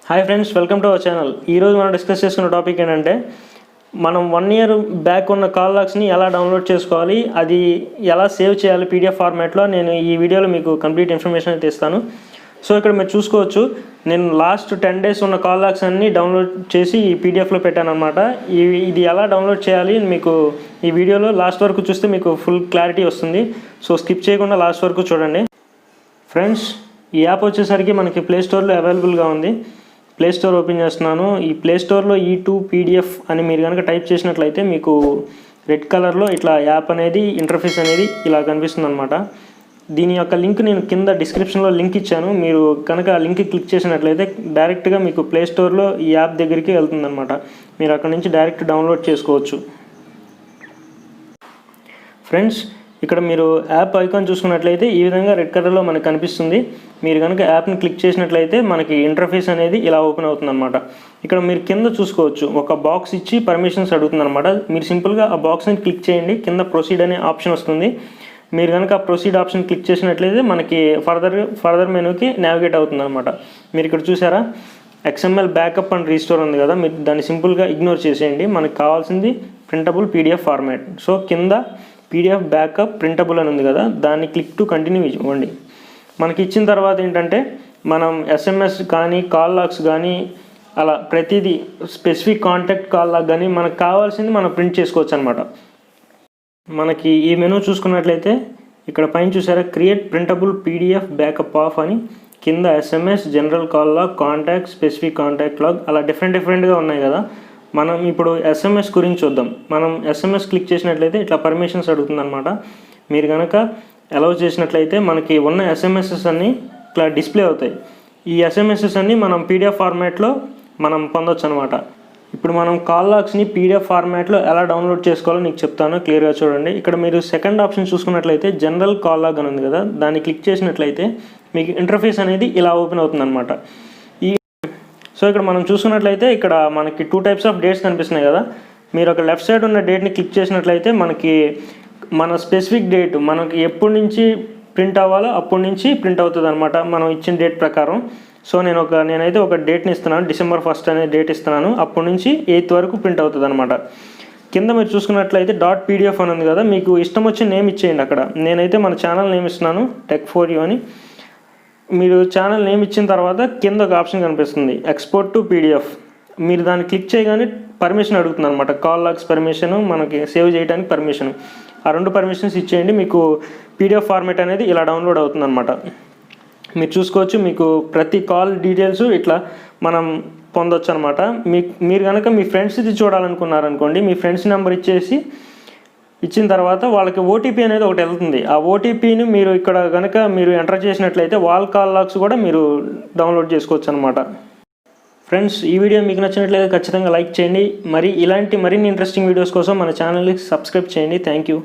Hi friends, welcome to our channel. ఈరోజు మనం discuss చేసుకున్న టాపిక్ ఏంటంటే మనం 1 ఇయర్ బ్యాక్ ఉన్న కాల్ లాగ్స్ని ఎలా డౌన్లోడ్ చేసుకోవాలి, అది ఎలా సేవ్ చేయాలి పీడిఎఫ్ ఫార్మాట్లో. నేను ఈ వీడియోలో మీకు కంప్లీట్ ఇన్ఫర్మేషన్ అయితే ఇస్తాను. సో ఇక్కడ మీరు చూసుకోవచ్చు, నేను లాస్ట్ 10 days ఉన్న కాల్ లాగ్స్ అన్నీ డౌన్లోడ్ చేసి ఈ పీడిఎఫ్లో పెట్టాను అనమాట. ఇది ఎలా డౌన్లోడ్ చేయాలి మీకు ఈ వీడియోలో లాస్ట్ వరకు చూస్తే మీకు ఫుల్ క్లారిటీ వస్తుంది. సో స్కిప్ చేయకుండా లాస్ట్ వరకు చూడండి. ఫ్రెండ్స్, ఈ యాప్ వచ్చేసరికి మనకి ప్లేస్టోర్లో అవైలబుల్గా ఉంది. ప్లే స్టోర్ ఓపెన్ చేస్తున్నాను. ఈ ప్లే స్టోర్లో E2 PDF అని మీరు కనుక టైప్ చేసినట్లయితే మీకు రెడ్ కలర్లో ఇట్లా యాప్ అనేది ఇంటర్ఫేస్ అనేది ఇలా కనిపిస్తుంది అనమాట. దీని యొక్క లింక్ నేను కింద డిస్క్రిప్షన్లో లింక్ ఇచ్చాను. మీరు కనుక ఆ లింక్ క్లిక్ చేసినట్లయితే డైరెక్ట్గా మీకు ప్లే స్టోర్లో ఈ యాప్ దగ్గరికి వెళ్తుందన్నమాట. మీరు అక్కడ నుంచి డైరెక్ట్ డౌన్లోడ్ చేసుకోవచ్చు. ఫ్రెండ్స్, ఇక్కడ మీరు యాప్ ఐకాన్ చూసుకున్నట్లయితే ఈ విధంగా రెడ్ కలర్లో మనకు కనిపిస్తుంది. మీరు కనుక యాప్ని క్లిక్ చేసినట్లయితే మనకి ఇంటర్ఫేస్ అనేది ఇలా ఓపెన్ అవుతుందన్నమాట. ఇక్కడ మీరు కింద చూసుకోవచ్చు, ఒక బాక్స్ ఇచ్చి పర్మిషన్స్ అడుగుతుందన్నమాట. మీరు సింపుల్గా ఆ బాక్స్ని క్లిక్ చేయండి. కింద ప్రొసీడ్ అనే ఆప్షన్ వస్తుంది. మీరు కనుక ఆ ప్రొసీడ్ ఆప్షన్ క్లిక్ చేసినట్లయితే మనకి ఫర్దర్ మెనూకి నావిగేట్ అవుతుందన్నమాట. మీరు ఇక్కడ చూసారా, XML బ్యాకప్ అండ్ రీస్టోర్ ఉంది కదా, మీరు దాన్ని సింపుల్గా ఇగ్నోర్ చేసేయండి. మనకు కావాల్సింది ప్రింటబుల్ PDF ఫార్మాట్. సో కింద PDF బ్యాకప్ ప్రింటబుల్ అని ఉంది కదా, దాన్ని క్లిక్ టు కంటిన్యూ ఇవ్వండి. మనకి ఇచ్చిన తర్వాత ఏంటంటే మనం SMS కానీ కాల్ లాగ్స్ కానీ అలా ప్రతిదీ స్పెసిఫిక్ కాంటాక్ట్ కాల్ లాగ్ కానీ మనకు కావాల్సింది మనం ప్రింట్ చేసుకోవచ్చు అనమాట. మనకి ఈ మెనూ చూసుకున్నట్లయితే ఇక్కడ పైన చూసారా, create printable PDF backup of అని, కింద SMS, general call log, contact, specific contact log, అలా డిఫరెంట్గా ఉన్నాయి కదా. మనం ఇప్పుడు SMS గురించి చూద్దాం. మనం SMS క్లిక్ చేసినట్లయితే ఇట్లా పర్మిషన్స్ అడుగుతుందన్నమాట. మీరు కనుక అలౌ చేసినట్లయితే మనకి ఉన్న SMSs అన్నీ ఇట్లా డిస్ప్లే అవుతాయి. ఈ SMSs అన్నీ మనం PDF ఫార్మాట్లో మనం పొందొచ్చు అనమాట. ఇప్పుడు మనం కాల్ లాగ్స్ని PDF ఫార్మాట్లో ఎలా డౌన్లోడ్ చేసుకోవాలో నీకు చెప్తాను, క్లియర్గా చూడండి. ఇక్కడ మీరు సెకండ్ ఆప్షన్ చూసుకున్నట్లయితే జనరల్ కాల్ లాగ్ అని ఉంది కదా, దాన్ని క్లిక్ చేసినట్లయితే మీకు ఇంటర్ఫేస్ అనేది ఇలా ఓపెన్ అవుతుందన్నమాట. సో ఇక్కడ మనం చూసుకున్నట్లయితే ఇక్కడ మనకి 2 types ఆఫ్ డేట్స్ కనిపిస్తున్నాయి కదా. మీరు ఒక లెఫ్ట్ సైడ్ ఉన్న డేట్ని క్లిక్ చేసినట్లయితే మనకి మన స్పెసిఫిక్ డేట్ మనకి ఎప్పటి నుంచి ప్రింట్ అవ్వాలో అప్పటి నుంచి ప్రింట్ అవుతుంది అనమాట, మనం ఇచ్చిన డేట్ ప్రకారం. సో నేనైతే ఒక డేట్ని ఇస్తున్నాను, December 1st అనే డేట్ ఇస్తున్నాను. అప్పటి నుంచి 8th వరకు ప్రింట్ అవుతుంది అనమాట. కింద మీరు చూసుకున్నట్లయితే .pdf అని ఉంది కదా, మీకు ఇష్టం వచ్చి నేమ్ ఇచ్చేయండి అక్కడ. నేనైతే మన ఛానల్ నేమ్ ఇస్తున్నాను, Tech4U అని. మీరు ఛానల్ నేమ్ ఇచ్చిన తర్వాత కింద ఒక ఆప్షన్ కనిపిస్తుంది, ఎక్స్పోర్ట్ టు PDF. మీరు దాన్ని క్లిక్ చేయగానే పర్మిషన్ అడుగుతుంది అనమాట. కాల్ లాగ్స్ పర్మిషను, మనకి సేవ్ చేయడానికి పర్మిషన్. ఆ 2 పర్మిషన్స్ ఇచ్చేయండి, మీకు PDF ఫార్మాట్ అనేది ఇలా డౌన్లోడ్ అవుతుంది అనమాట. మీరు చూసుకోవచ్చు, మీకు ప్రతి కాల్ డీటెయిల్స్ ఇట్లా మనం పొందొచ్చు అనమాట. మీరు కనుక మీ ఫ్రెండ్స్ ఇది చూడాలనుకున్నారనుకోండి, మీ ఫ్రెండ్స్ నెంబర్ ఇచ్చిన తర్వాత వాళ్ళకి OTP అనేది ఒకటి వెళ్తుంది. ఆ OTPని మీరు ఇక్కడ కనుక మీరు ఎంటర్ చేసినట్లయితే వాళ్ళ కాల్ లాగ్స్ కూడా మీరు డౌన్లోడ్ చేసుకోవచ్చు అనమాట. ఫ్రెండ్స్, ఈ వీడియో మీకు నచ్చినట్లయితే ఖచ్చితంగా లైక్ చేయండి. ఇలాంటి మరిన్ని ఇంట్రెస్టింగ్ వీడియోస్ కోసం మన ఛానల్ని సబ్స్క్రైబ్ చేయండి. Thank you.